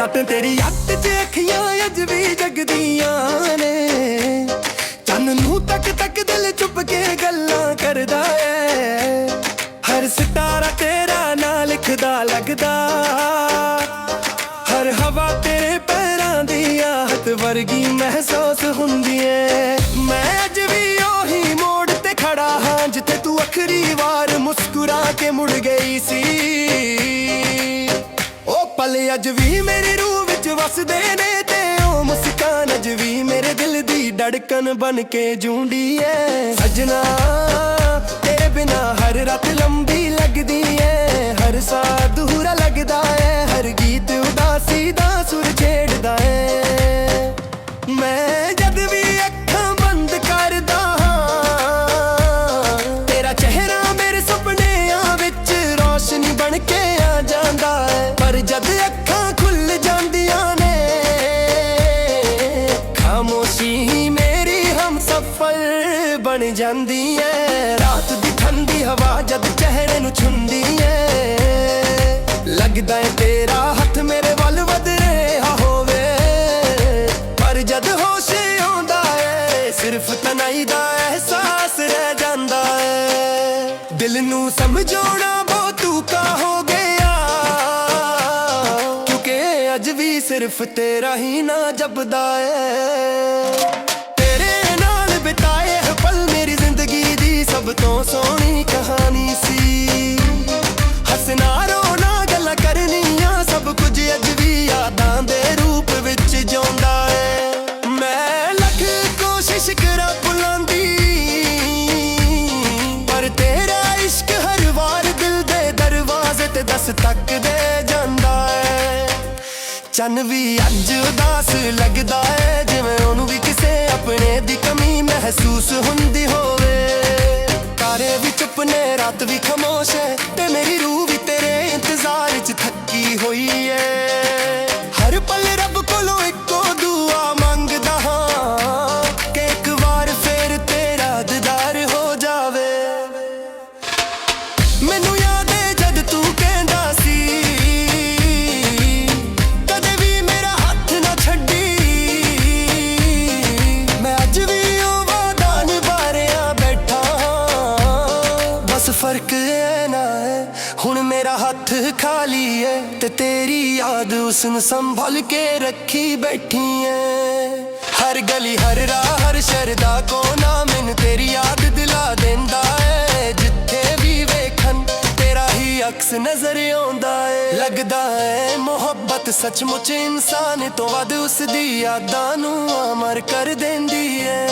रातें तेरी अट च अखियां अज भी जगदियां ने। चन्न नूं तक तक दिल चुप के गल्लां करदा है। हर सितारा तेरा ना लिखदा लगदा। हर हवा तेरे पैरां दी आहट वर्गी महसूस हुंदी है। मैं अज भी ओही मोड़ ते खड़ा हां जिथे तू आखरी वार मुस्कुरा के मुड़ गई सी। ओ पल अज भी मेरी रूह विच वसदे ने ते ओ मुस्कान अज भी मेरे दिल दी धड़कन बन के जूंदी है। सजना तेरे बिना हर रात लंबी लगदी है। हर सा अधूरा लगदा है। हर गीत उदासी दा सुर छेड़दा है। मैं जद भी अखां बंद करदा हां तेरा चेहरा मेरे सुपनियां विच रोशनी बन के आ जांदा है। पर जद अखां खुल जांदियां ने खामोशी ही मेरी हम सफर बन जांदी है। रात दी ठंडी हवा जद चेहरे नूं छुंदी है। लगदा है तेरा हथ मेरे वल वध रिहा होवे। पर जद होश आउंदा है सिर्फ तन्हाई दा एहसास रह जांदा है। दिल नूं समझाउणा बहुत औखा हो गया क्योंकि अज भी सिर्फ तेरा ही ना जपदा है। तेरे नाल बिताए पल मेरी जिंदगी दी सब तो सोहनी कहानी सी। हसना रोना गल्लां करनियां सब कुछ अज भी यादां दे रूप विच जिउंदा है। मैं लख कोशिश करा भुलां दी पर तेरा इश्क हर वार दिल दे दरवाजे ते दस्तक दे जांदा है। चन्न भी अज उदास लगदा है जिवें ओनू भी किसे अपने दी कमी महसूस हुंदी होवे। तारे भी चुप ने रात भी खामोश है ते मेरी रूह भी तेरे इंतजार च थकी होई है। हर पल रब कोलों इक्को दुआ मंगदा हां कि एक बार फिर तेरा दीदार हो जावे। मैनू याद है जद तू कहंदा सी कदे भी मेरा हथ ना छड्डी। मैं अज भी ओ वादा निभा रिहा बैठा बस फर्क है ना है हुण मेरा हथ खाली है ते तेरी याद उसने संभल के रखी बैठी है। हर गली हर राह हर शरदा कोना मैनू तेरी याद दिला देंदा है। जिथे भी वेखन तेरा ही अक्स नजर आउंदा है। लगदा है मोहब्बत सचमुच इंसान तो वध उसदी यादां नूं अमर कर देंदी है।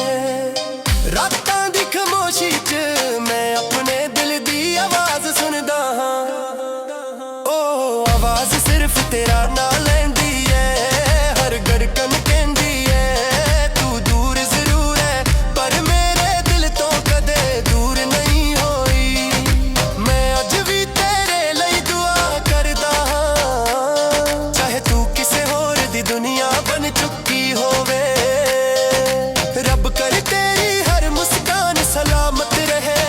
रातां दी खामोशी च मैं अपने दिल दी आवाज सुनदा हां। ओ आवाज सिर्फ तेरा ना लैंदी है। हर धड़कन कहंदी है तू दूर जरूर है पर मेरे दिल तो कदे दूर नहीं होई। मैं अज भी तेरे लई दुआ करदा हां चाहे तू किसे होर दी दुनिया बन चुकी होवे। रब कर तेरी हर मुस्कान सलामत रहे।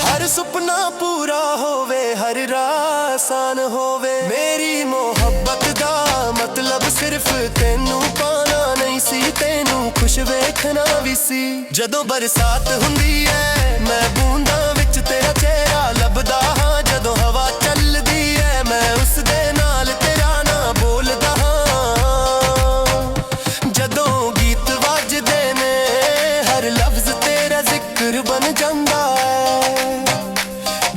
हर सुपना पूरा होवे हर राह आसान होवे। मेरी मोहब्बत दा मतलब सिर्फ तेनू पाना नहीं सी तेनू खुश वेखना भी सी। जदों बरसात हुंदी है मैं बूंदां विच तेरा चेहरा लभदा हां। जदों हवा चलदी है मैं उस दे नाल तेरा ना बोलदा हां। जदों गीत वजदे ने हर लफ्ज तेरा जिक्र बन जांदा है।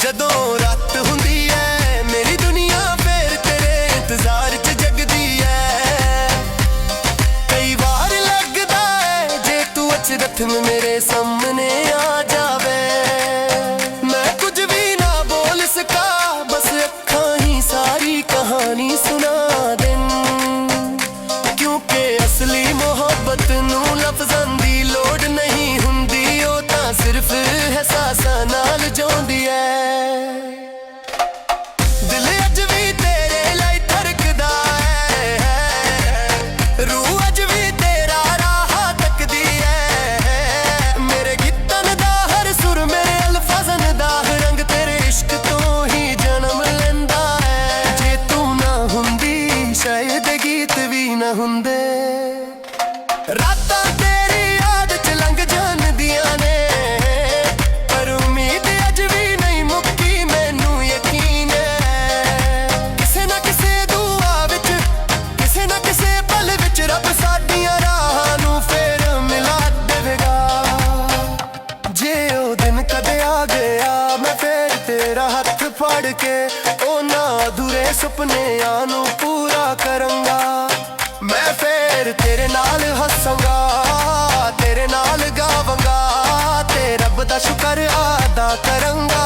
जदों रात हुंदी है मेरी दुनिया फिर तेरे इंतजार च जगदी है। कई बार लगदा है जे तू अचरथ में मेरे सामने आ जावे। मैं कुछ भी ना बोल सका बस अखां ही सारी कहानी सुना देन। क्योंकि असली मोहब्बत नूं लफ्जां दी लोड़ नहीं हुंदी ओ तां सिर्फ एहसासां नाल जोंदी है। दिल अज भी तेरे लई धड़कदा है। रूह अज भी तेरा राह तकदी है। मेरे गीतां दा हर ਕੇ ਉਹਨਾਂ ਅਧੂਰੇ ਸੁਪਨਿਆਂ ਨੂੰ ਪੂਰਾ ਕਰਾਂਗਾ। ਮੈਂ ਫੇਰ ਤੇਰੇ ਨਾਲ ਹੱਸਾਂਗਾ, ਤੇਰੇ ਨਾਲ ਗਾਵਾਂਗਾ ਤੇ ਰੱਬ ਦਾ ਸ਼ੁਕਰ ਅਦਾ ਕਰਾਂਗਾ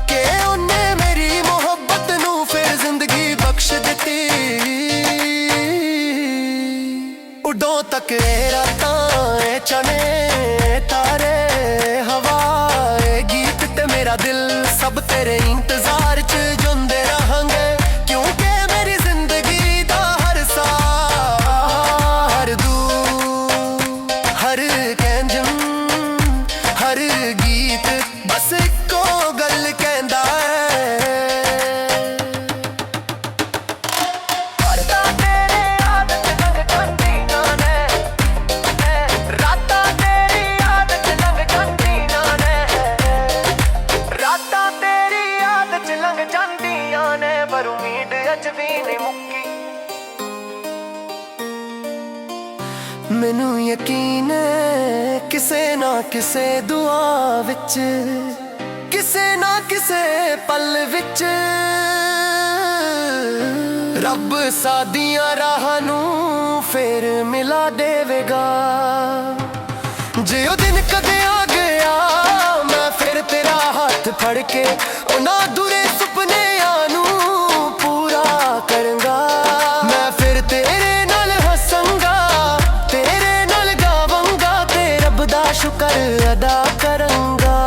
ਕਿ ਉਹਨੇ ਮੇਰੀ ਮੁਹੱਬਤ ਨੂੰ ਫੇਰ ਜ਼ਿੰਦਗੀ ਬਖਸ਼ ਦਿੱਤੀ। ਉਡੋਂ ਤੱਕ ਇਹ ਰਾਤਾਂ, ਇਹ ਚਨੇ ਤਾਰੇ, ਹਵਾ, ਇਹ ਗੀਤ ਤੇ ਮੇਰਾ ਦਿਲ ਸਭ ਤੇਰੇ ਇੰਤਜ਼ਾਰ 'ਚ ਜਿਉਂਦੇ ਰਹਾਂਗੇ, ਕਿਉਂਕਿ ਮੇਰੀ ਜ਼ਿੰਦਗੀ ਦਾ ਹਰ ਸਾਹ, ਹਰ ਦੂ, ਹਰ ਕੰਜਮ, ਹਰ ਗੀਤ ਬਸ ਇੱਕੋ ਗੱਲ ਕਹਿੰਦਾ ਪਰ ਉਮੀਦ ਅੱਜ ਵੀ ਨਹੀਂ ਮੁੱਕੀ। ਮੈਨੂੰ ਯਕੀਨ ਹੈ ਕਿਸੇ ਨਾ ਕਿਸੇ ਦੁਆ ਵਿੱਚ, ਕਿਸੇ ਨਾ ਕਿਸੇ ਪਲ ਵਿੱਚ ਰੱਬ ਸਾਡੀਆਂ ਰਾਹਾਂ ਨੂੰ ਫੇਰ ਮਿਲਾ ਦੇਵੇਗਾ। ਜੇ ਉਹ ਦਿਨ ਕਦੇ ਆ ਗਿਆ ਮੈਂ ਫਿਰ ਤੇਰਾ ਹੱਥ ਫੜ ਕੇ ਉਹਨਾਂ ਅਧੂਰੇ ਸੁਪਨਿਆਂ ਨੂੰ ਪੂਰਾ ਕਰਾਂਗਾ। ਮੈਂ ਫਿਰ ਤੇਰੇ ਨਾਲ ਹੱਸਾਂਗਾ, ਤੇਰੇ ਨਾਲ ਗਾਵਾਂਗਾ ਤੇ ਰੱਬ ਦਾ ਸ਼ੁਕਰ ਅਦਾ ਕਰਾਂਗਾ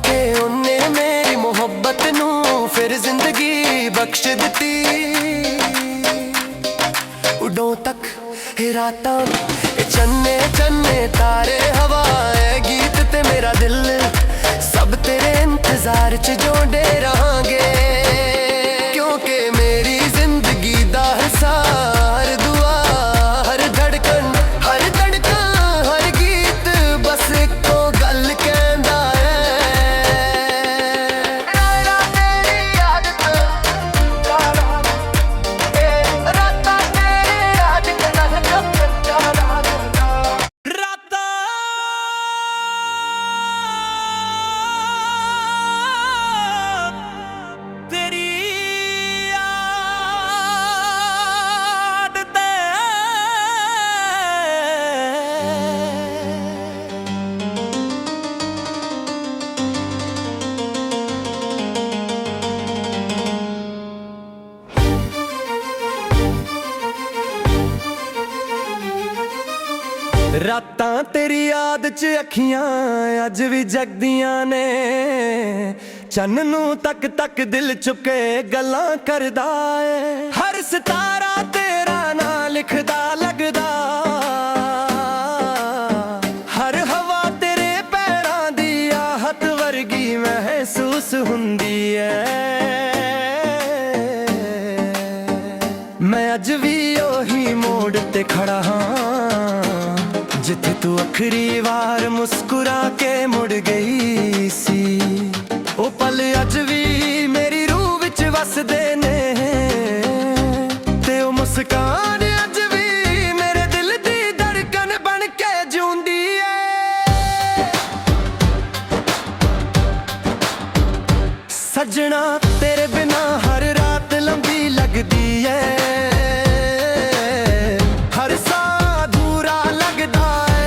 ਕਿ ਉਹਨੇ ਮੇਰੀ ਮੁਹੱਬਤ ਨੂੰ ਫਿਰ ਜ਼ਿੰਦਗੀ ਬਖਸ਼ ਦਿੱਤੀ। ਉਡੋਂ ਤੱਕ ਇਹ ਰਾਤਾਂ, ਇਹ ਚੰਨੇ ਚੰਨੇ ਤਾਰੇ, ਹਵਾ, ਇਹ ਗੀਤ ਤੇ ਮੇਰਾ ਦਿਲ ਸਭ ਤੇਰੇ ਇੰਤਜ਼ਾਰ 'ਚ ਜਿਉਂਦੇ ਰਹਾਂਗੇ, ਕਿਉਂਕਿ ਮੇਰੀ ਜ਼ਿੰਦਗੀ ਦਾ ਹਰ ਦੁਆ, ਹਰ ਧੜਕਣ, ਹਰ ਧੜਕਣ, ਹਰ ਗੀਤ ਬਸ ਇੱਕੋ ਗੱਲ ਕਹਿੰਦਾ ਰਾਤਾਂ ਤੇਰੀ ਯਾਦ 'ਚ ਅੱਖੀਆਂ ਅੱਜ ਵੀ ਜਗਦੀਆਂ ਨੇ, ਚੰਨ ਨੂੰ ਤੱਕ ਤੱਕ ਦਿਲ ਚੁੱਕੇ ਗੱਲਾਂ ਕਰਦਾ ਏ, ਹਰ ਸਿਤਾਰਾ ਤੇਰਾ ਨਾਂ ਲਿਖਦਾ ਲੱਗਦਾ, ਹਰ ਹਵਾ ਤੇਰੇ ਪੈਰਾਂ ਦੀ ਆਹਟ ਵਰਗੀ ਮਹਿਸੂਸ ਹੁੰਦੀ ਏ। ਮੈਂ ਅੱਜ ਵੀ ਉਹੀ ਮੋੜ ਤੇ ਖੜਾ ਹਾਂ ਜਿੱਥੇ ਤੂੰ ਆਖਰੀ ਵਾਰ ਮੁਸਕਰਾ ਕੇ ਮੁੜ ਗਈ ਸੀ। ਉਹ ਪਲ ਅੱਜ ਵੀ ਮੇਰੀ ਰੂਹ ਵਿੱਚ ਵਸਦੇ ਨੇ ਤੇ ਉਹ ਮੁਸਕਾਨ ਅੱਜ ਵੀ ਮੇਰੇ ਦਿਲ ਦੀ ਧੜਕਨ ਬਣ ਕੇ ਜਿਉਂਦੀ ਏ। ਸੱਜਣਾ ਤੇਰੇ ਬਿਨਾ ਹਰ ਰਾਤ ਲੰਬੀ ਲੱਗਦੀ ਏ, ਹਰ ਸਾਹ ਅਧੂਰਾ ਲੱਗਦਾ ਏ,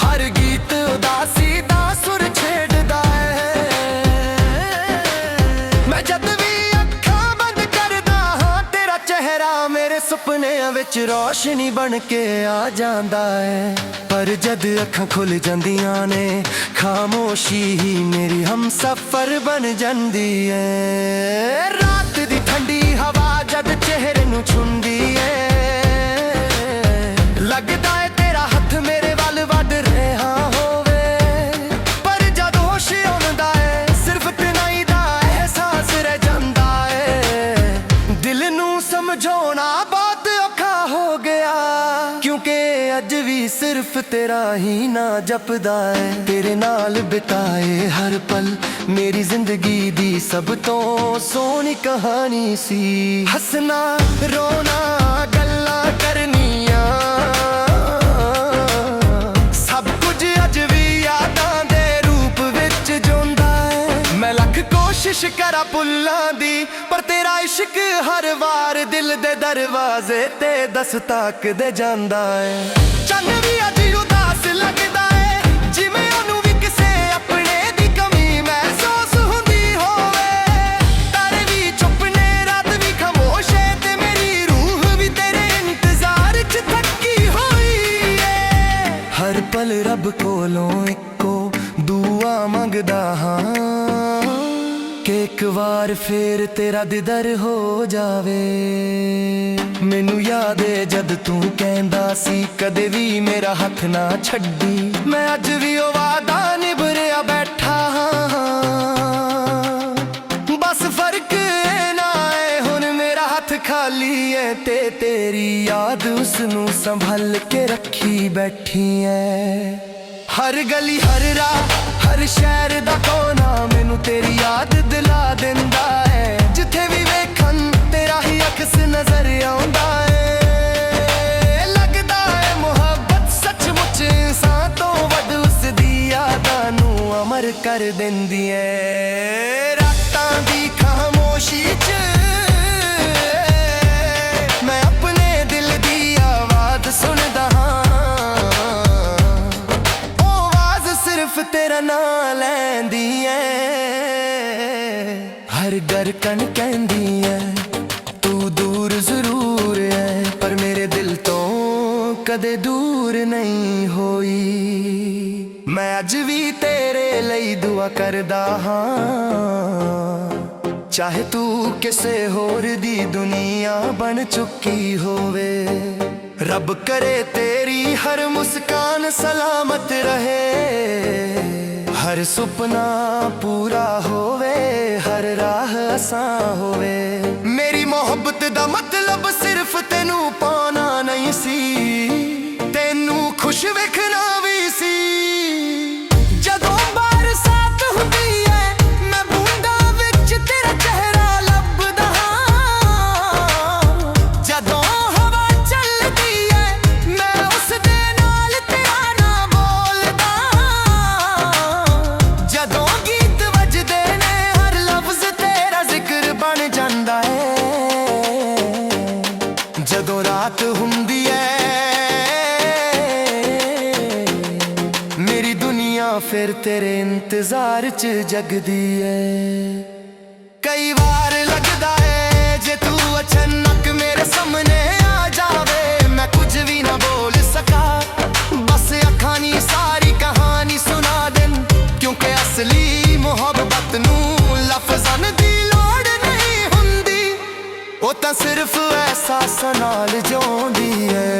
ਹਰ ਗੀਤ ਉਦਾਸੀ ਦਾ ਸੁਰ ਛੇੜਦਾ ਏ। ਮੈਂ ਜਦ ਵੀ ਅੱਖਾਂ ਬੰਦ ਕਰਦਾ ਹਾਂ ਤੇਰਾ ਚਿਹਰਾ ਮੇਰੇ ਸੁਪਨਿਆਂ ਵਿੱਚ ਰੌਸ਼ਨੀ ਬਣ ਕੇ ਆ ਜਾਂਦਾ ਏ, ਪਰ ਜਦ ਅੱਖਾਂ ਖੁੱਲ ਜਾਂਦੀਆਂ ਨੇ ਖਾਮੋਸ਼ੀ ਹੀ ਮੇਰੀ ਹਮਸਫਰ ਬਣ ਜਾਂਦੀ ਏ। ਰਾਤ ਦੀ ਠੰਡੀ ਹਵਾ ਜਦ ਚਿਹਰੇ ਨੂੰ ਛੂੰਹਦੀ ਏ, ਲੱਗਦਾ ਏ ਤੇਰਾ ਹੱਥ ਮੇਰੇ ਵੱਲ ਵੱਧ ਰਿਹਾ ਹੋਵੇ, ਪਰ ਜਦ ਹੋਸ਼ ਆਉਂਦਾ ਏ ਸਿਰਫ ਤਨਾਈ ਦਾ ਅਹਿਸਾਸ ਰਹਿ ਜਾਂਦਾ ਏ। ਦਿਲ ਨੂੰ ਸਮਝਾਉਣਾ ਬਹੁਤ ਔਖਾ ਹੋ ਗਿਆ, ਕਿਉਂਕਿ ਅੱਜ ਵੀ ਸਿਰਫ ਤੇਰਾ ਹੀ ਨਾਂ ਜਪਦਾ ਏ। ਤੇਰੇ ਨਾਲ ਬਿਤਾਏ ਹਰ ਪਲ ਮੇਰੀ ਜ਼ਿੰਦਗੀ ਦੀ ਸਭ ਤੋਂ ਸੋਹਣੀ ਕਹਾਣੀ ਸੀ। ਹੱਸਣਾ ਰੋਣਾ ਗੱਲਾਂ ਕਰਨੀਆਂ ਸਭ ਕੁਝ ਅੱਜ ਵੀ ਯਾਦਾਂ ਦੇ ਰੂਪ ਵਿੱਚ ਜੋ कोशिश करा भुल्लां दी, पर तेरा इश्क हर वार दिल दे दरवाजे ते दस्तक दे जांदा है। चन्न भी अज उदास लगदा है, जिवें ओनू भी किसे अपने दी कमी महसूस हुंदी होवे। तारे भी चुप ने, रात भी खामोश है, ते मेरी रूह भी तेरे इंतजार च थकी होई है। हर पल रब कोलों इक्को दुआ मंगदा हां कि एक बार फिर तेरा दीदार हो जावे। मैनू याद है जद तू कहंदा सी कदे भी मेरा हथ ना छड्डी, मैं अज भी ओ वादा निभरिया बैठा हां। बस फर्क ना है हुण मेरा हथ खाली है, ते तेरी याद उसनू संभल के रखी बैठी है। हर गली हर राह हर शहर दा कोना मैनू तेरी याद दिला देंदा है। जिथे भी वेखन तेरा ही अक्स नजर आउंदा है। लगदा है मुहब्बत सचमुच इंसान तो वध उसदी यादां नू अमर कर देंदी है। रातां दी खामोशी च मैं अपने दिल दी आवाज़ सुनदा तेरा नाम लैंदी है। हर गरकन कहंदी है तू दूर जरूर है, पर मेरे दिल तो कदे दूर नहीं होई। मैं अज भी तेरे लई दुआ करदा हां, चाहे तू किसे होर दी दुनिया बन चुकी होवे। रब करे तेरी हर मुस्कान सलामत रहे, हर सुपना पूरा होवे, हर राह आसान होवे। मेरी मोहब्बत दा मतलब सिर्फ तेनू पाना नहीं सी, तेनू खुश वेखना भी सी। जदों बरसात हुंदी है मैं बूंदा विच तेरा चेहरा लभदा हां। जदों जदों रात हुंदी है मेरी दुनिया फिर तेरे इंतजार च जगदी है। कई बार लगदा है जे तू अचानक मेरे सामने आ जावे, मैं कुछ भी ना बोल सका, बस अखां नी सारी कहानी सुना देन। क्योंकि असली मुहब्बत नू लफ्ज़ां दी लोड़ नहीं हुंदी, ओ तां सिर्फ एहसासां नाल जोंदी है।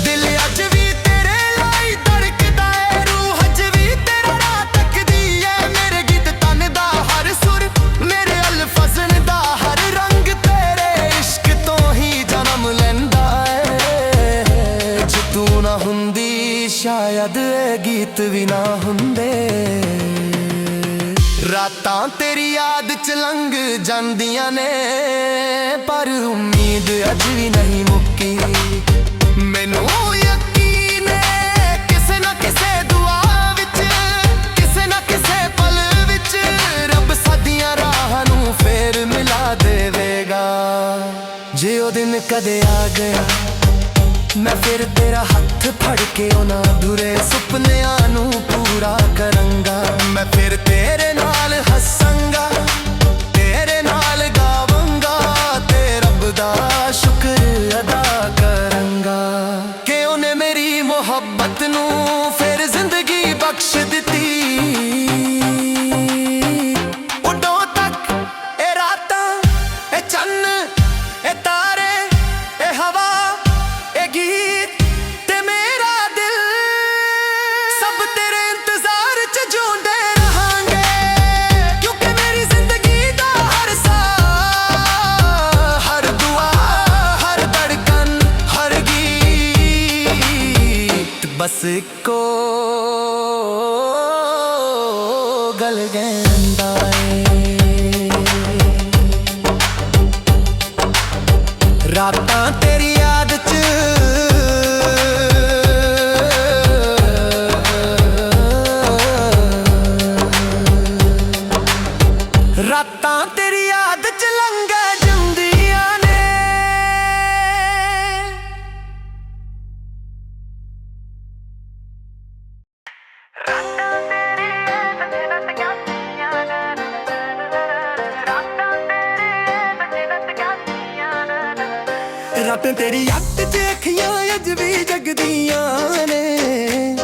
दिल अज भी तेरे लाई धड़कदा है, रूह अज भी तेरा राह तकदी है। मेरे गीत तन दा हर सुर, मेरे अल्फाज़न दा हर रंग तेरे इश्क तो ही जन्म लैंदा है। जे तू ना हुंदी शायद ए गीत भी ना हुंदे। रातां तेरी याद च लंघ जांदियां ने, पर उम्मीद अज भी नहीं मुक्की। मैनू यकीन है किसे ना किसे दुआ विच, किसे ना किसे पल विच रब सादियां राहां नू फेर मिला देवेगा। जे ओ दिन कदे आ गया मैं फिर तेरा हथ फड़ के उन्हां अधूरे सुपनियां नू पूरा करांगा। मैं फिर तेरे नाल हसांगा, तेरे नाल गावांगा, ते रब दा शुक्र अदा करांगा कि उन्हें मेरी मोहब्बत नू फिर जिंदगी बख्श दिती। उडों तक ए रातां ए चन्न ए तारे ए हवा ए गीत ते मेरा दिल सब तेरे इंतजार च जोंदे रहांगे। क्योंकि मेरी जिंदगी दा हर साह, हर दुआ, हर धड़कन, हर गीत बस इक्को गल गैंदा है। रातां तेरी याद च ਤੇ ਤੇਰੀ ਅੱਖ 'ਚ ਅੱਖੀਆਂ ਅੱਜ ਵੀ ਜਗਦੀਆਂ ਨੇ।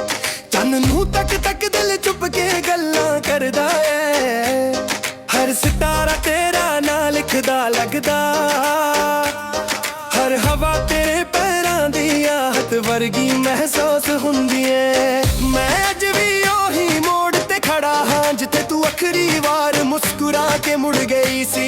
ਚੰਨ ਨੂੰ ਤੱਕ ਤੱਕ ਦਿਲ ਚੁੱਪ ਕੇ ਗੱਲਾਂ ਕਰਦਾ ਏ। ਹਰ ਸਿਤਾਰਾ ਤੇਰਾ ਨਾਂ ਲਿਖਦਾ ਲੱਗਦਾ। ਹਰ ਹਵਾ ਤੇਰੇ ਪੈਰਾਂ ਦੀ ਆਹਟ ਵਰਗੀ ਮਹਿਸੂਸ ਹੁੰਦੀ ਏ। ਮੈਂ ਅੱਜ ਵੀ ਉਹੀ ਮੋੜ ਤੇ ਖੜਾ ਹਾਂ ਜਿੱਥੇ ਤੂੰ ਆਖਰੀ ਵਾਰ ਮੁਸਕਰਾ ਕੇ ਮੁੜ ਗਈ ਸੀ।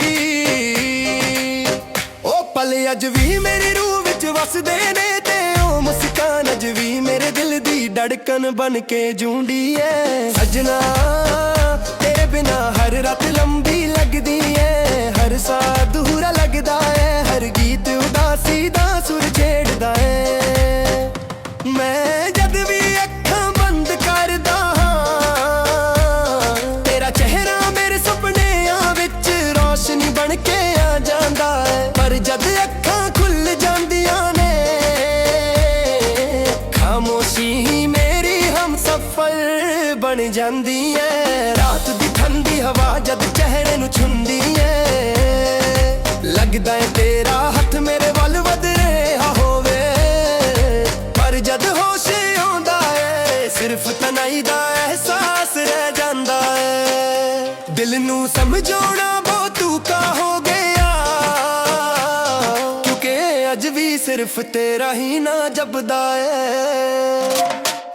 ਉਹ ਪਲ ਅੱਜ ਵੀ ਮੇਰੀ ਰੂਹ ਵਿੱਚ ਵਸਦੇ ਨੇ ਤੇ ਉਹ ਮੁਸਕਾਨ ਅੱਜ ਵੀ ਮੇਰੇ ਦਿਲ ਦੀ ਧੜਕਨ ਬਣ ਕੇ ਜੂੰਦੀ ਏ। ਸਜਣਾ ਤੇਰੇ ਬਿਨਾ ਹਰ ਰਾਤ ਲੰਬੀ ਲੱਗਦੀ ਏ। ਹਰ ਸਾਹ ਅਧੂਰਾ ਲੱਗਦਾ ਏ। ਹਰ ਗੀਤ ਉਦਾਸੀ ਦਾ ਸੁਰ ਛੇੜਦਾ ਏ। ਮੈਂ ਜਦ ਵੀ ਅੱਖਾਂ ਬੰਦ ਕਰਦਾ ਹਾਂ ਤੇਰਾ ਚਿਹਰਾ ਮੇਰੇ ਸੁਪਨਿਆਂ ਵਿੱਚ ਰੋਸ਼ਨੀ ਬਣ ਕੇ ਆ ਜਾਂਦਾ ਏ। ਪਰ ਜਦ ਅੱਖਾਂ ਖੁੱਲ ਜਾਂਦੀਆਂ ਨੇ ਖਾਮੋਸ਼ੀ ਮੇਰੀ ਹਮਸਫਰ ਬਣ ਜਾਂਦੀ ਏ। ਰਾਤ ਦੀ ਠੰਡੀ ਹਵਾ ਜਦ ਚਿਹਰੇ ਨੂੰ ਛੁੰਦੀ ਏ। ਲੱਗਦਾ ਏ ਤੇਰਾ ਹੱਥ ਮੇਰੇ ਵੱਲ ਵਧ ਰਿਹਾ ਹੋਵੇ। ਪਰ ਜਦ ਹੋਸ਼ ਆਉਂਦਾ ਏ ਸਿਰਫ ਤਨਾਈ ਦਾ ਅਹਿਸਾਸ ਰਹਿ ਜਾਂਦਾ ਏ। ਦਿਲ ਨੂੰ ਸਮਝਾਉਣਾ ਬਹੁਤ ਔਖਾ ਹੋ ਗਿਆ ਕਿਉਂਕਿ ਅੱਜ ਵੀ ਸਿਰਫ ਤੇਰਾ ਹੀ ਨਾਂ ਜਪਦਾ ਏ।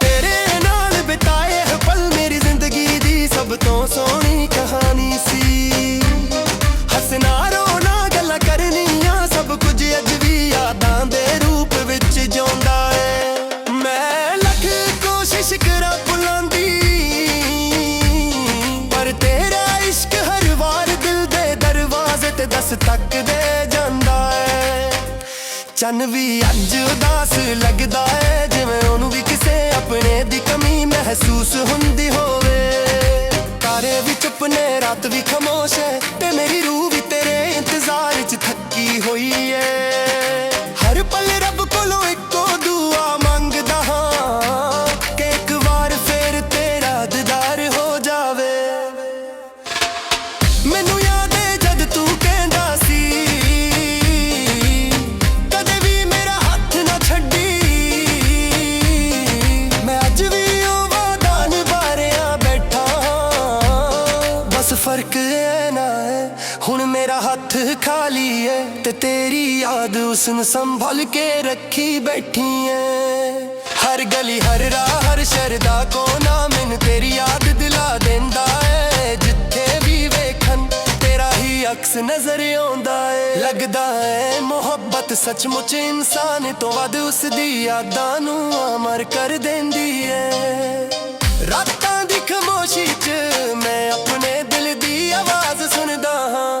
ਤੇਰੇ ਨਾਲ ਬਿਤਾਏ ਪਲ ਮੇਰੀ ਜ਼ਿੰਦਗੀ ਦੀ ਸਭ ਤੋਂ ਸੋਹਣੀ ਕਹਾਣੀ ਸੀ। ਹੱਸਣਾ ਰੋਣਾ ਗੱਲਾਂ ਕਰਨੀਆਂ ਸਭ ਕੁਝ ਅੱਜ ਵੀ ਯਾਦਾਂ ਦੇ ਰੂਪ ਵਿੱਚ ਜਿਉਂਦਾ ਏ। ਮੈਂ ਲੱਖ ਕੋਸ਼ਿਸ਼ ਕਰਾਂ ਭੁੱਲਣ ਦੀ ਪਰ ਤੇਰਾ ਇਸ਼ਕ ਹਰ ਵਾਰ ਦਿਲ ਦੇ ਦਰਵਾਜ਼ੇ ਤੇ ਦਸਤਕ ਦੇ ਜਾਂਦਾ ਏ। ਚੰਨ ਵੀ ਅੱਜ ਉਦਾਸ ਲੱਗਦਾ ਏ ਜਿਵੇਂ ਉਹਨੂੰ ਵੀ ਕਿਸੇ ਆਪਣੇ ਦੀ ਕਮੀ ਮਹਿਸੂਸ ਹੁੰਦੀ ਹੋਵੇ। ਤਾਰੇ ਵੀ ਚੁੱਪ ਨੇ ਰਾਤ ਵੀ ਖਾਮੋਸ਼ ਏ ਤੇ ਮੇਰੀ ਰੂਹ ਵੀ ਤੇਰੇ ਇੰਤਜ਼ਾਰ 'ਚ ਥੱਕੀ ਹੋਈ ਏ। ਹਰ ਪਲ ਰੱਬ ਕੋਲੋਂ ਇੱਕੋ ਦੁਆ ਮੰਗਦਾ ਹਾਂ ਕਿ ਇੱਕ ਵਾਰ ਫੇਰ ਤੇਰਾ ਦੀਦਾਰ ਹੋ ਜਾਵੇ। ਮੈਨੂੰ ਯਾਦ ਏ ਜਦ ਤੂੰ ਕਹਿੰਦਾ ਸੀ ਕਦੇ ਵੀ ਮੇਰਾ ਹੱਥ ਨਾ ਛੱਡੀ। ਮੈਂ ਅੱਜ ਵੀ ਉਹ ਵਾਅਦਾ ਨਿਭਾ ਰਿਹਾ ਬੈਠਾ ਹਾਂ। ਬਸ ਫਰਕ ਇਹ ਨਾ ਏ ਹੁਣ ਮੇਰਾ ਹੱਥ ਖਾਲੀ ਏ ਤੇ ਤੇਰੀ ਯਾਦ ਉਸਨੂੰ ਸੰਭਲ ਕੇ ਰੱਖੀ ਬੈਠੀ ਏ। ਹਰ ਗਲੀ ਹਰ ਰਾਹ ਹਰ ਸ਼ਰਦਾ ਕੋਨਾ ਮੈਨੂੰ ਤੇਰੀ ਯਾਦ ਦਿਲਾ ਦਿੰਦਾ ਏ। ਜਿੱਥੇ ਵੀ ਵੇਖਣ ਤੇਰਾ ਹੀ ਅਕਸ ਨਜ਼ਰ ਆਉਂਦਾ ਏ। ਲੱਗਦਾ ਏ ਮੁਹੱਬਤ ਸੱਚਮੁੱਚ ਇਨਸਾਨ ਤੋਂ ਵੱਧ ਉਸਦੀ ਯਾਦਾਂ ਨੂੰ ਅਮਰ ਕਰ ਦਿੰਦੀ ਏ। ਰਾਤਾਂ ਦੀ ਖਾਮੋਸ਼ੀ 'ਚ ਮੈਂ ਆਪਣੇ ਦਿਲ ਦੀ ਆਵਾਜ਼ ਸੁਣਦਾ ਹਾਂ।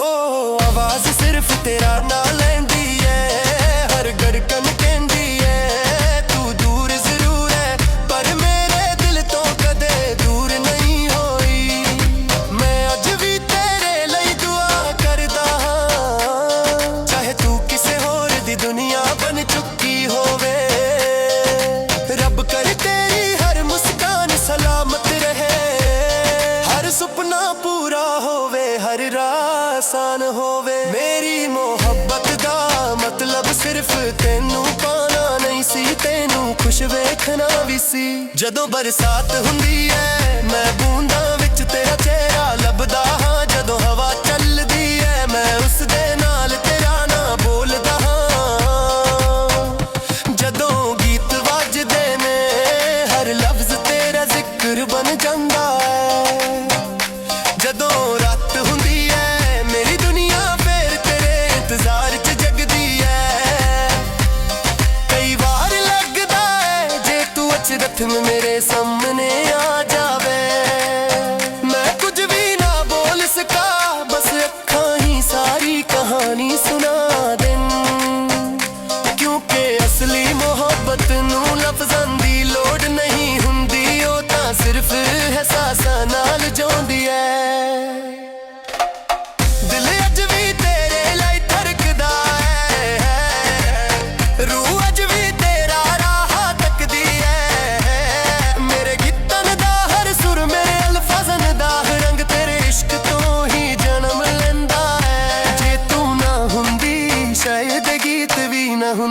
ਉਹ ਆਵਾਜ਼ ਸਿਰਫ ਤੇਰਾ ਨਾਂ ਲੈਂਦੀ ਏ। ਹਰ ਧੜਕਨ ਕਹਿੰਦੀ ਏ ਤੂੰ ਦੂਰ ਜ਼ਰੂਰ ਹੈ ਪਰ ਮੇਰੇ ਦਿਲ ਤੋਂ ਕਦੇ ਦੂਰ ਨਹੀਂ ਹੋਈ। ਮੈਂ ਅੱਜ ਵੀ ਤੇਰੇ ਲਈ ਦੁਆ ਕਰਦਾ ਹਾਂ ਚਾਹੇ ਤੂੰ ਕਿਸੇ ਹੋਰ ਦੀ ਦੁਨੀਆ ਬਣ ਚੁੱਕੀ ਹੋਵੇ। ਰੱਬ ਕਰੇ ਤੇਰੀ ਹਰ ਮੁਸਕਾਨ ਸਲਾਮਤ ਰਹੇ। ਹਰ ਸੁਪਨਾ ਪੂਰਾ ਹੋਵੇ ਹਰ ਰਾਹ ਆਸਾਨ ਹੋਵੇ। ਮੇਰੀ ਮੁਹੱਬਤ ਦਾ ਮਤਲਬ ਸਿਰਫ ਤੈਨੂੰ ਪਾਣਾ ਨਹੀਂ ਸੀ ਤੈਨੂੰ ਖੁਸ਼ ਵੇਖਣਾ ਵੀ ਸੀ। ਜਦੋਂ ਬਰਸਾਤ ਹੁੰਦੀ ਏ ਮੈਂ ਬੂੰਦਾਂ ਵਿੱਚ ਤੇਰਾ ਚਿਹਰਾ ਲੱਭਦਾ ਹਾਂ। ਜਦੋਂ ਹਵਾ ਚੱਲਦੀ ਏ ਮੈਂ ਉਸ ਦੇ ਨਾਲ ਤੇਰਾ ਨਾਂ ਬੋਲਦਾ ਹਾਂ। ਜਦੋਂ ਗੀਤ ਵੱਜਦੇ ਨੇ ਹਰ ਲਫ਼ਜ਼ ਤੇਰਾ ਜ਼ਿਕਰ ਬਣ ਜਾਂਦਾ ਏ। ਜਦੋਂ ਰਾਤ ਹੁੰਦੀ ਏ ਮੇਰੀ ਦੁਨੀਆ ਫੇਰ ਤੇਰੇ ਇੰਤਜ਼ਾਰ 'ਚ ਜਗਦੀ ਏ। ਕਈ ਵਾਰ ਲੱਗਦਾ ਏ ਜੇ ਤੂੰ ਅਚਰਥ ਮੇਰੇ ਸਾਹਮਣੇ ਆ ਜਾਵੇ। ਮੈਂ ਕੁਝ ਵੀ ਨਾ ਬੋਲ ਸਕਾਂ ਬਸ ਅੱਖਾਂ ਹੀ ਸਾਰੀ ਕਹਾਣੀ ਸੁਣਾ ਦੇਣ। ਕਿਉਂਕਿ ਅਸਲੀ ਮੁਹੱਬਤ ਨੂੰ ਲਫ਼ਜ਼ਾਂ ਦੀ ਲੋੜ ਨਹੀਂ ਹੁੰਦੀ। ਉਹ ਤਾਂ ਸਿਰਫ ਅਹਿਸਾਸਾਂ ਨਾਲ ਜਿਉਂਦੀ ਏ। ਦਿਲ ਅੱਜ ਵੀ ਤੇਰੇ ਲਈ ਧੜਕਦਾ ਏ। ਰੂਹ ਅੱਜ ਵੀ ਤੇਰਾ ਰਾਹ ਤੱਕਦੀ ਏ। ਮੇਰੇ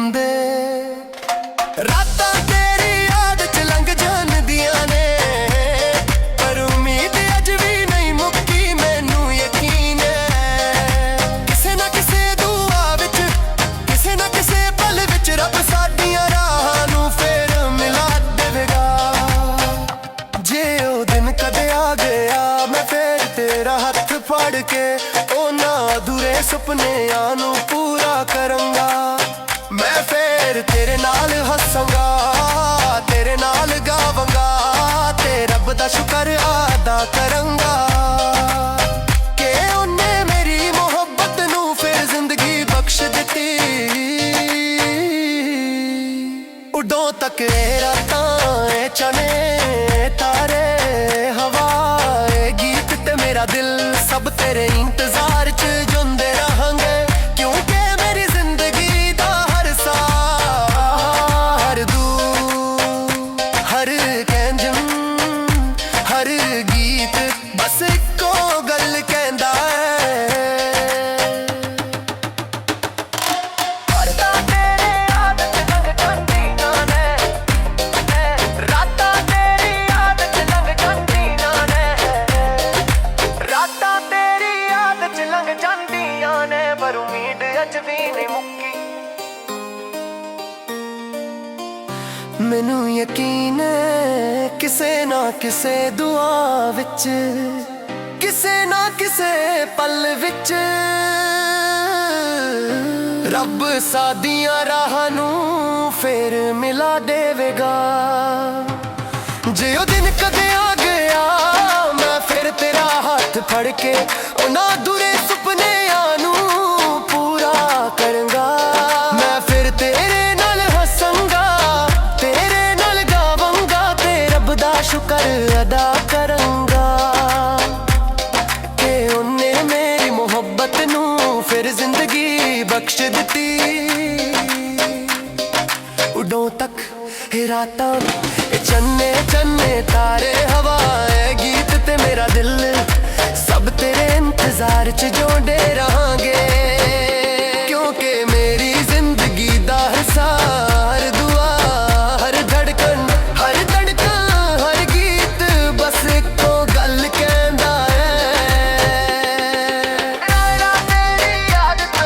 ਹੁੰਦੇ। ਰਾਤਾਂ ਤੇਰੀ ਯਾਦ ਚ ਲੰਘ ਜਾਂਦੀਆਂ ਨੇ, ਪਰ ਉਮੀਦ ਅੱਜ ਵੀ ਨਹੀਂ ਮੁੱਕੀ, ਮੈਨੂੰ ਯਕੀਨ ਹੈ। ਕਿਸੇ ਨਾ ਕਿਸੇ ਦੁਆ ਵਿੱਚ, ਕਿਸੇ ਨਾ ਕਿਸੇ ਪਲ ਵਿੱਚ ਰੱਬ ਸਾਡੀਆਂ ਰਾਹਾਂ ਨੂੰ ਫੇਰ ਮਿਲਾ ਦੇਵੇਗਾ। ਜੇ ਉਹ ਦਿਨ ਕਦੇ ਆ ਗਿਆ, ਮੈਂ ਫੇਰ ਤੇਰਾ ਹੱਥ ਫੜ ਕੇ ਉਹਨਾਂ ਅਧੂਰੇ ਸੁਪਨਿਆਂ ਨੂੰ ਪੂਰਾ ਕਰਾਂਗਾ। ਮੈਂ ਫੇਰ ਤੇਰੇ ਨਾਲ ਹੱਸਾਂਗਾ, ਤੇਰੇ ਨਾਲ ਗਾਵਾਂਗਾ, ਤੇ ਰੱਬ ਦਾ ਸ਼ੁਕਰ ਅਦਾ ਕਰਾਂਗਾ ਕਿ ਉਹਨੇ ਮੇਰੀ ਮੁਹੱਬਤ ਨੂੰ ਫੇਰ ਜ਼ਿੰਦਗੀ ਬਖਸ਼ ਦਿੱਤੀ। ਉਡੋਂ ਤੱਕ ਇਹ ਰਾਤਾਂ, ਇਹ ਚਨੇ ਤਾਰੇ, ਹਵਾ, ਇਹ ਗੀਤ ਤੇ ਮੇਰਾ ਦਿਲ, ਸਭ ਤੇਰੇ ਇੰਤਜ਼ਾਰ ਚ ਜਿਉਂਦੇ ਰਹਾਂਗੇ। ਕਿਉਂਕਿ ਮੇਰੀ ਜ਼ਿੰਦਗੀ ਦਾ ਹਰ ਸਾਹ, ਹਰ ਦੂ, ਹਰ ਕੰਜਮ, ਹਰ ਗੀਤ ਬਸ ਇੱਕੋ ਗੱਲ ਕਹਿੰਦਾ ਹੈ। ਰਾਤਾਂ ਤੇਰੀ ਯਾਦ ਚ ਲੰਘ ਜਾਂਦੀਆਂ ਨੇ, ਰਾਤਾਂ ਤੇਰੀ ਯਾਦ ਚ ਲੰਘ ਜਾਂਦੀਆਂ ਨੇ, ਰਾਤਾਂ ਤੇਰੀ ਯਾਦ ਚ ਲੰਘ ਜਾਂਦੀਆਂ ਨੇ, ਪਰ ਉਮੀਦ ਅੱਜ ਵੀ ਨਹੀਂ ਮੁੱਕੀ। ਮੈਨੂੰ ਯਕੀਨ ਹੈ ਕਿਸੇ ਨਾ ਕਿਸੇ ਦੁਆ ਵਿੱਚ, ਕਿਸੇ ਨਾ ਕਿਸੇ ਪਲ ਵਿੱਚ ਰੱਬ ਸਾਡੀਆਂ ਰਾਹਾਂ ਨੂੰ ਫੇਰ ਮਿਲਾ ਦੇਵੇਗਾ। ਜੇ ਉਹ ਦਿਨ ਕਦੇ ਆ ਗਿਆ, ਮੈਂ ਫਿਰ ਤੇਰਾ ਹੱਥ ਫੜ ਕੇ ਉਹਨਾਂ ਅਧੂਰੇ ਸੁਪਨਿਆਂ ਨੂੰ ਪੂਰਾ ਕਰਾਂਗਾ। ਮੈਂ ਫਿਰ ਤੇਰੇ ਨਾਲ ਹੱਸਾਂਗਾ, ਤੇਰੇ ਨਾਲ ਗਾਵਾਂਗਾ, ਤੇ ਰੱਬ ਦਾ ਸ਼ੁਕਰ ਅਦਾ ਕਰਾਂਗਾ ਕਿ ਉਹਨੇ ਮੇਰੀ ਮੁਹੱਬਤ ਨੂੰ ਫਿਰ ਜ਼ਿੰਦਗੀ ਬਖਸ਼ ਦਿੱਤੀ। ਉਡੋਂ ਤੱਕ ਇਹ ਰਾਤਾਂ, ਇਹ ਚੰਨੇ ਚੰਨੇ ਤਾਰੇ, ਹਵਾ, ਇਹ ਗੀਤ ਤੇ ਮੇਰਾ ਦਿਲ, ਸਭ ਤੇਰੇ ਇੰਤਜ਼ਾਰ ਚ ਜਿਉਂਦੇ ਰਹਾਂਗੇ। ਕਿਉਂਕਿ ਮੇਰੀ ਜ਼ਿੰਦਗੀ ਦਾ ਹਰ ਦੁਆ, ਹਰ ਧੜਕਨ, ਹਰ ਗੀਤ ਬਸ ਇੱਕੋ ਗੱਲ ਕਹਿੰਦਾ ਹੈ। ਰਾਤਾਂ ਤੇਰੀ ਯਾਦ ਚ,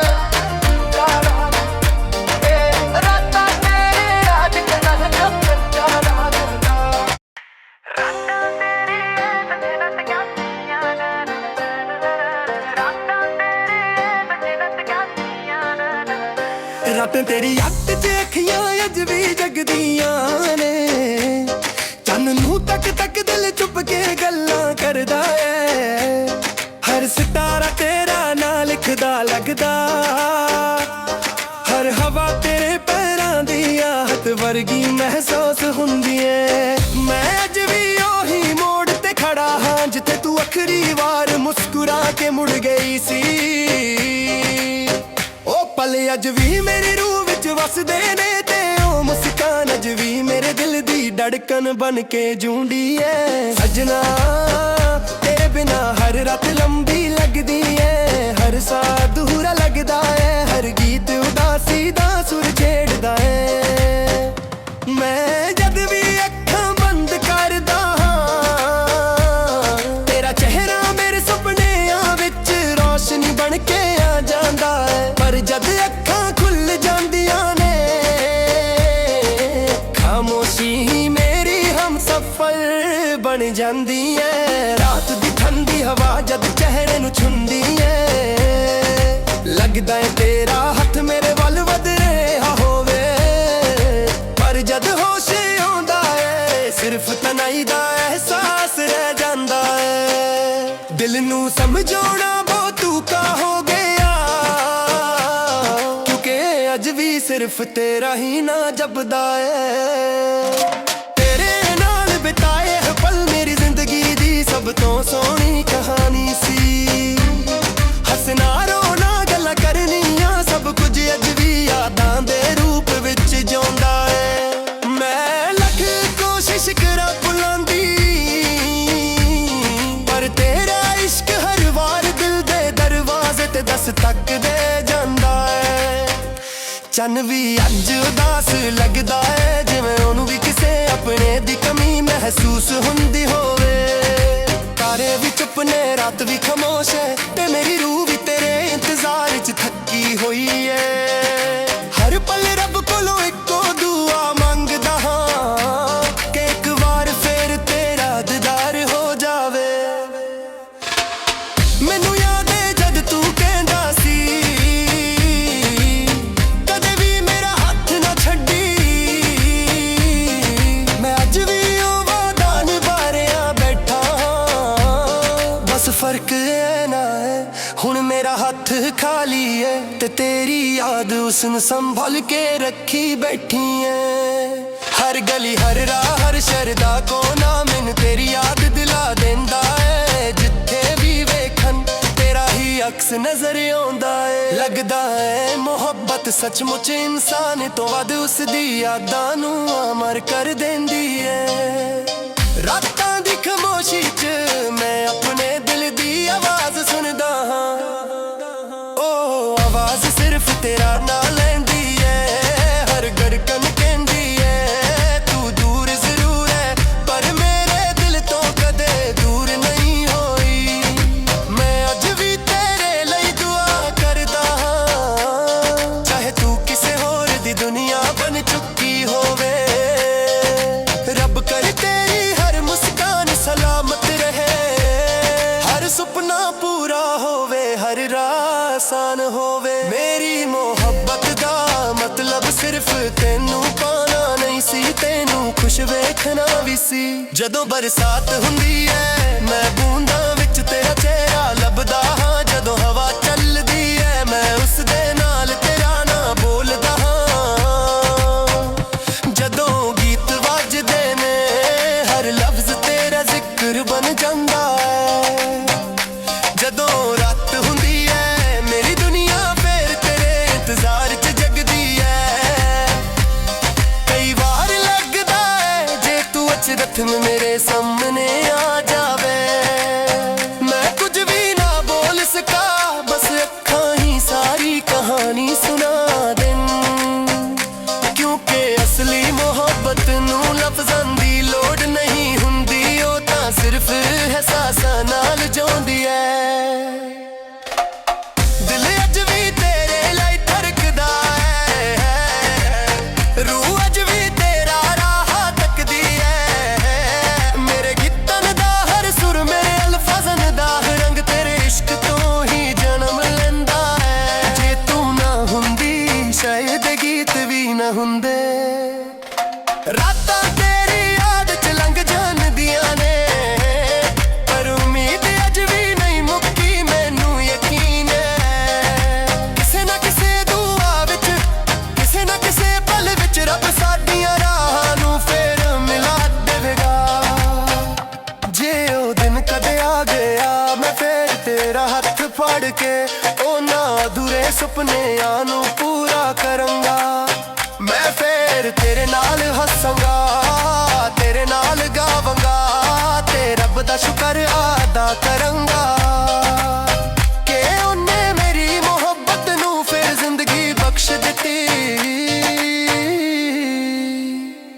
ਰਾਤਾਂ ਤੇਰੀ ਯਾਦ ਚ ਲੰਘ ਜਾਂਦੀਆਂ ਨੇ, ਰਾਤਾਂ ਤੇਰੀ ਯਾਦ ਚ ਲੰਘ ਜਾਂਦੀਆਂ ਨੇ, ਰਾਤਾਂ ਤੇਰੀ ਯਾਦ ਚ ਲੰਘ ਜਾਂਦੀਆਂ ਨੇ। ਰਾਤਾਂ ਤੇਰੀ ਯਾਦ ਚ ਅੱਖੀਆਂ ਅੱਜ ਵੀ ਜਗਦੀਆਂ ਨੇ, ਚੰਨ ਨੂੰ ਤੱਕ ਤੱਕ ਦਿਲ ਚੁੱਪ ਕੇ ਗੱਲਾਂ ਕਰਦਾ ਏ। ਹਰ ਸਿਤਾਰਾ ਤੇਰਾ ਨਾਂ ਲਿਖਦਾ ਲੱਗਦਾ, ਹਰ ਹਵਾ ਤੇਰੇ ਪੈਰਾਂ ਦੀ ਆਹਟ ਵਰਗੀ ਮਹਿਸੂਸ ਹੁੰਦੀ ਏ। ਮੈਂ ਅੱਜ ਵੀ ਉਹੀ ਮੋੜ ਤੇ ਖੜਾ ਹਾਂ ਜਿੱਥੇ ਤੂੰ ਆਖਰੀ ਵਾਰ ਮੁਸਕਰਾ ਕੇ ਮੁੜ ਗਈ ਸੀ। ਉਹ ਪਲ ਅੱਜ ਵੀ ਮੇਰੀ ਰੂਹ ਵਿੱਚ ਵਸਦੇ ਨੇ, ਤੇ ਉਹ ਮੁਸਕਾਨ ਅੱਜ ਵੀ ਮੇਰੇ ਦਿਲ ਦੀ ਧੜਕਨ ਬਣ ਕੇ ਜੂੰਦੀ ਏ। ਸਜਣਾ ਤੇਰੇ ਬਿਨਾ ਹਰ ਰਾਤ ਲੰਬੀ ਲੱਗਦੀ ਏ, ਹਰ ਸਾਹ ਅਧੂਰਾ ਲੱਗਦਾ ਏ, ਹਰ ਗੀਤ ਉਦਾਸੀ ਦਾ ਸੁਰ ਛੇੜਦਾ ਏ। ਮੈਂ ਜਦ ਵੀ ਅੱਖਾਂ ਬੰਦ ਕਰਦਾ ਹਾਂ, ਤੇਰਾ ਚਿਹਰਾ ਮੇਰੇ ਸੁਪਨਿਆਂ ਵਿੱਚ ਰੋਸ਼ਨੀ ਬਣ ਕੇ ਆ ਜਾਂਦਾ ਏ। ਪਰ ਜਦ ਅੱਖਾਂ ਖੁੱਲ ਜਾਂਦੀਆਂ ਨੇ, ਖਾਮੋਸ਼ੀ ਮੇਰੀ ਹਮਸਫਰ ਬਣ ਜਾਂਦੀ ਏ। ਰਾਤ ਦੀ ਠੰਡੀ ਹਵਾ ਜਦ ਚਿਹਰੇ ਨੂੰ ਛੁੰਦੀ ਏ, ਲੱਗਦਾ ਏ ਤੇਰਾ ਹੱਥ ਮੇਰੇ ਵੱਲ ਵਧ ਰਿਹਾ ਹੋਵੇ। ਪਰ ਜਦ ਹੋਸ਼ ਆਉਂਦਾ ਏ, ਸਿਰਫ ਤਨਾਈ ਦਾ ਅਹਿਸਾਸ ਰਹਿ ਜਾਂਦਾ ਏ। ਦਿਲ ਨੂੰ ਸਮਝਾਉਣਾ ਬਹੁਤ ਔਖਾ ਹੋ ਗਿਆ, ਕਿਉਂਕਿ ਅੱਜ ਵੀ ਸਿਰਫ ਤੇਰਾ ਹੀ ਨਾਂ ਜਪਦਾ ਏ। ਤੇਰੇ ਨਾਲ ਬਿਤਾਏ ਪਲ ਮੇਰੀ ਜ਼ਿੰਦਗੀ ਦੀ ਸਭ ਤੋਂ ਸੋਹਣੀ ਕਹਾਣੀ ਸੀ। ਹੱਸਣਾ ਰੋਣਾ ਗੱਲਾਂ ਕਰਨੀਆਂ, ਸਭ ਕੁਝ ਅੱਜ ਵੀ ਯਾਦਾਂ ਦੇ ਰੂਪ ਵਿੱਚ ਜਿਉਂਦਾ ਏ। ਮੈਂ ਲੱਖ ਕੋਸ਼ਿਸ਼ ਕਰਾਂ ਭੁੱਲਣ ਦੀ, ਪਰ ਤੇਰਾ ਇਸ਼ਕ ਹਰ ਵਾਰ ਦਿਲ ਦੇ ਦਰਵਾਜ਼ੇ ਤੇ ਦਸਤਕ ਦੇ ਜਾਂਦਾ ਏ। ਚੰਨ ਵੀ ਅੱਜ ਉਦਾਸ ਲੱਗਦਾ ਏ, ਜਿਵੇਂ ਉਹਨੂੰ ਵੀ ਕਿਸੇ ਆਪਣੇ ਦੀ ਕਮੀ ਮਹਿਸੂਸ ਹੁੰਦੀ ਹੋਵੇ। ਤਾਰੇ ਵੀ ਚੁੱਪ ਨੇ, ਰਾਤ ਵੀ ਖਾਮੋਸ਼ ਏ, ਤੇ ਮੇਰੀ ਰੂਹ ਵੀ ਤੇਰੇ ਇੰਤਜ਼ਾਰ 'ਚ ਥੱਕੀ ਹੋਈ ਏ। ਹਰ ਪਲ ਰੱਬ ਕੋਲੋਂ ਇੱਕੋ ਦੁਆ ਮੰਗਦਾ ਹਾਂ ਕਿ ਇੱਕ ਵਾਰ ਫੇਰ ਤੇਰਾ ਦੀਦਾਰ ਹੋ ਜਾਵੇ। ਮੈਨੂੰ ਯਾਦ ਏ ਜਦ ਤੂੰ ਕਹਿੰਦਾ ਸੀ ਕਦੇ ਵੀ ਮੇਰਾ ਹੱਥ ਨਾ ਛੱਡੀ, ਮੈਂ ਅੱਜ ਵੀ ਉਹ ਵਾਅਦਾ ਨਿਭਾ ਰਿਹਾ ਬੈਠਾ ਹਾਂ। ਬਸ ਫਰਕ ਐਨਾ ਏ ਹੁਣ ਮੇਰਾ ਹੱਥ ਖਾਲੀ ਏ, ਤੇ ਤੇਰੀ ਯਾਦ ਉਸਨੂੰ ਸੰਭਲ ਕੇ ਰੱਖੀ ਬੈਠੀ ਏ। ਹਰ ਗਲੀ ਹਰ ਰਾਹ ਹਰ ਸ਼ਰਦਾ ਕੋਨਾ ਮੈਨੂੰ ਤੇਰੀ ਯਾਦ ਦਿਲਾ ਦਿੰਦਾ ਏ। ਜਿੱਥੇ ਵੀ ਵੇਖਣ ਤੇਰਾ ਹੀ ਅਕਸ ਨਜ਼ਰ ਆਉਂਦਾ ਏ। ਲੱਗਦਾ ਏ ਮੁਹੱਬਤ ਸੱਚਮੁੱਚ ਇਨਸਾਨ ਤੋਂ ਵੱਧ ਉਸਦੀ ਯਾਦਾਂ ਨੂੰ ਅਮਰ ਕਰ ਦਿੰਦੀ ਏ। ਰਾਤਾਂ ਦੀ ਖਾਮੋਸ਼ੀ 'ਚ ਮੈਂ ਆਪਣੇ ਦਿਲ ਦੀ ਆਵਾਜ਼ ਸੁਣਦਾ ਹਾਂ, ਉਹ ਆਵਾਜ਼ ਸਿਰਫ ਤੇਰਾ ਨਾਂ ਲੈਂਦੀ ਏ। ਹਰ ਧੜਕਨ ਕਹਿੰਦੀ ਏ ਤੂੰ ਦੂਰ ਜ਼ਰੂਰ ਹੈ, ਪਰ ਮੇਰੇ ਦਿਲ ਤੋਂ ਕਦੇ ਦੂਰ ਨਹੀਂ ਹੋਈ। ਮੈਂ ਅੱਜ ਵੀ ਤੇਰੇ ਲਈ ਦੁਆ ਕਰਦਾ ਹਾਂ, ਚਾਹੇ ਤੂੰ ਕਿਸੇ ਹੋਰ ਦੀ ਦੁਨੀਆ ਬਣ ਚੁੱਕੀ ਹੋਵੇ। ਰੱਬ ਕਰੇ ਤੇਰੀ ਹਰ ਮੁਸਕਾਨ ਸਲਾਮਤ ਰਹੇ, ਹਰ ਸੁਪਨਾ ਪੂਰਾ ਹੋਵੇ, ਹਰ ਰਾਹ ਆਸਾਨ ਹੋਵੇ। ਮੇਰੀ ਮੁਹੱਬਤ ਦਾ ਮਤਲਬ ਸਿਰਫ ਤੈਨੂੰ ਪਾਣਾ ਨਹੀਂ ਸੀ, ਤੈਨੂੰ ਖੁਸ਼ ਵੇਖਣਾ ਵੀ ਸੀ। ਜਦੋਂ ਬਰਸਾਤ ਹੁੰਦੀ ਏ ਮੈਂ ਬੂੰਦਾਂ ਵਿੱਚ ਤੇਰਾ ਚਿਹਰਾ ਲੱਭਦਾ ਹਾਂ। ਜਦੋਂ ਹਵਾ ਚੱਲਦੀ ਏ ਮੈਂ ਉਸ ਦੇ ਨਾਲ ਤੇਰਾ ਨਾਂ ਬੋਲਦਾ ਹਾਂ। ਜਦੋਂ ਗੀਤ ਵੱਜਦੇ ਨੇ ਹਰ ਲਫ਼ਜ਼ ਤੇਰਾ ਜ਼ਿਕਰ ਬਣ ਜਾਂਦਾ ਏ। ਜਦੋਂ ਰਾਤ ਹੁੰਦੀ ਏ ਮੇਰੀ ਦੁਨੀਆ ਫੇਰ ਤੇਰੇ ਇੰਤਜ਼ਾਰ 'ਚ ਜਗਦੀ ਏ। ਕਈ ਵਾਰ ਲੱਗਦਾ ਏ ਜੇ ਤੂੰ ਅਚਰਥ ਮੇਰੇ ਸਾਹਮਣੇ ਆ ਜਾਵੇ, ਮੈਂ ਕੁਝ ਵੀ ਨਾ ਬੋਲ ਸਕਾਂ, ਬਸ ਅੱਖਾਂ ਹੀ ਸਾਰੀ ਕਹਾਣੀ ਸੁਣਾ ਦੇਣ। ਕਿਉਂਕਿ ਅਸਲੀ ਮੁਹੱਬਤ ਨੂੰ ਲਫ਼ਜ਼ਾਂ ਦੀ ਲੋੜ ਨਹੀਂ ਹੁੰਦੀ, ਉਹ ਤਾਂ ਸਿਰਫ ਅਹਿਸਾਸਾਂ ਨਾਲ ਜਿਉਂਦੀ ਏ। ਦਿਲ ਅੱਜ ਵੀ ਤੇਰੇ ਲਈ ਧੜਕਦਾ ਏ, ਰੂਹ ਅੱਜ ਵੀ ਤੇਰਾ ਰਾਹ ਤੱਕਦੀ ਏ। ਮੇਰੇ ਗੀਤਾਂ ਦਾ ਹਰ ਸੁਰ ਮੇਰੇ ਅਲਫਾਜ਼ਾਂ ਦਾ ਰੰਗ ਤੇਰੇ ਇਸ਼ਕ ਤੋਂ ਹੀ ਜਨਮ ਲੈਂਦਾ ਏ। ਜੇ ਤੂੰ ਨਾ ਹੁੰਦੀ ਸ਼ਾਇਦ ਗੀਤ ਵੀ ਨਾ ਹੁੰਦੇ। ਰਾਤਾਂ ਤੇਰੀ ਯਾਦ 'ਚ ਲੰਘ ਜਾਂਦੀਆਂ ਨੇ, ਪਰ ਉਮੀਦ ਅੱਜ ਵੀ ਨਹੀਂ ਮੁੱਕੀ, ਮੈਨੂੰ ਯਕੀਨ ਏ। ਕਿਸੇ ਨਾ ਕਿਸੇ ਦੁਆ ਵਿੱਚ, ਕਿਸੇ ਨਾ ਕਿਸੇ ਪਲ ਵਿੱਚ ਰੱਬ ਸਾਡੀਆਂ ਰਾਹਾਂ ਨੂੰ ਫੇਰ ਮਿਲਾ ਦੇਵੇਗਾ। ਜੇ ਉਹ ਦਿਨ ਕਦੇ ਆ ਗਿਆ ਮੈਂ ਫੇਰ ਤੇਰਾ ਹੱਥ ਫੜ ਕੇ ਉਹਨਾਂ ਅਧੂਰੇ ਸੁਪਨਿਆਂ ਨੂੰ ਪੂਰਾ ਕਰਾਂਗਾ। ਮੈਂ ਫੇਰ ਤੇਰੇ ਨਾਲ ਹੱਸਾਂਗਾ, ਤੇਰੇ ਨਾਲ ਗਾਵਾਂਗਾ, ਤੇ ਰੱਬ ਦਾ ਸ਼ੁਕਰ ਅਦਾ ਕਰਾਂਗਾ ਕਿ ਉਹਨੇ ਮੇਰੀ ਮੁਹੱਬਤ ਨੂੰ ਫੇਰ ਜ਼ਿੰਦਗੀ ਬਖਸ਼ ਦਿੱਤੀ।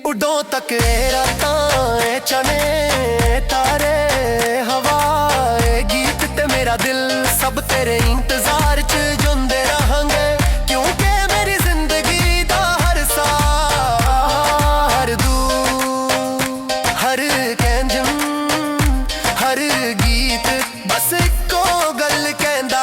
ਉਡੋਂ ਤੱਕ ਇਹ ਰਾਤਾਂ ਇਹ ਚਨੇ ਤਾਰੇ ਹਵਾ ਇਹ ਗੀਤ ਤੇ ਮੇਰਾ ਦਿਲ ਸਭ ਤੇਰੇ ਇੰਤਜ਼ਾਰ 'ਚ ਜਿਉਂਦੇ ਰਹਾਂਗੇ। ਕਿਉਂਕਿ ਮੇਰੀ ਜ਼ਿੰਦਗੀ ਦਾ ਹਰ ਸਾਹ ਹਰ ਦੂ ਹਰ ਕਹਿੰਜਮ ਹਰ ਗੀਤ ਬਸ ਇੱਕੋ ਗੱਲ ਕਹਿੰਦਾ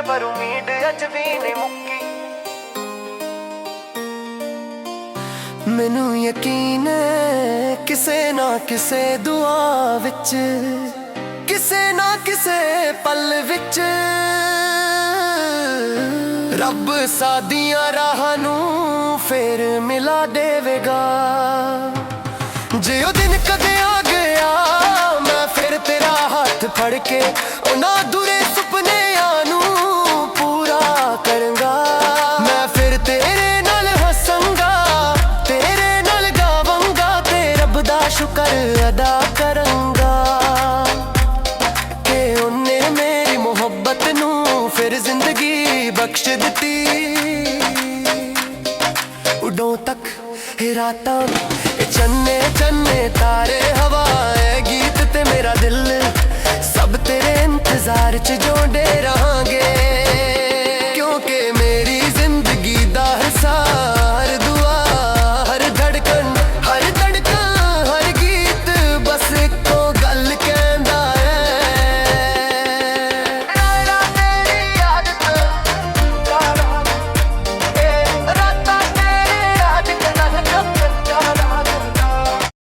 ਪਰ ਉਮੀਦ ਅੱਜ ਵੀ ਨਹੀਂ ਮੁੱਕੀ। ਮੈਨੂੰ ਯਕੀਨ ਹੈ ਕਿਸੇ ਨਾ ਕਿਸੇ ਦੁਆ ਵਿੱਚ, ਕਿਸੇ ਨਾ ਕਿਸੇ ਪਲ ਵਿੱਚ ਰੱਬ ਸਾਡੀਆਂ ਰਾਹਾਂ ਨੂੰ ਫੇਰ ਮਿਲਾ ਦੇਵੇਗਾ। ਜੇ ਉਹ ਦਿਨ ਕਦੇ ਆ ਗਿਆ ਮੈਂ ਫਿਰ ਤੇਰਾ ਹੱਥ ਫੜ ਕੇ ਉਹਨਾਂ ਅਧੂਰੇ ਸੁਪਨਿਆਂ ਨੂੰ ਪੂਰਾ ਕਰਾਂਗਾ। ਫਿਰ ਜ਼ਿੰਦਗੀ ਬਖਸ਼ ਦਿੱਤੀ। ਉਡੋਂ ਤੱਕ ਇਹ ਰਾਤਾਂ ਇਹ ਚੰਨੇ ਚੰਨੇ ਤਾਰੇ ਹਵਾ ਹੈ ਗੀਤ ਤੇ ਮੇਰਾ ਦਿਲ ਸਭ ਤੇਰੇ ਇੰਤਜ਼ਾਰ ਚ ਜੋ ਡੇਰਾ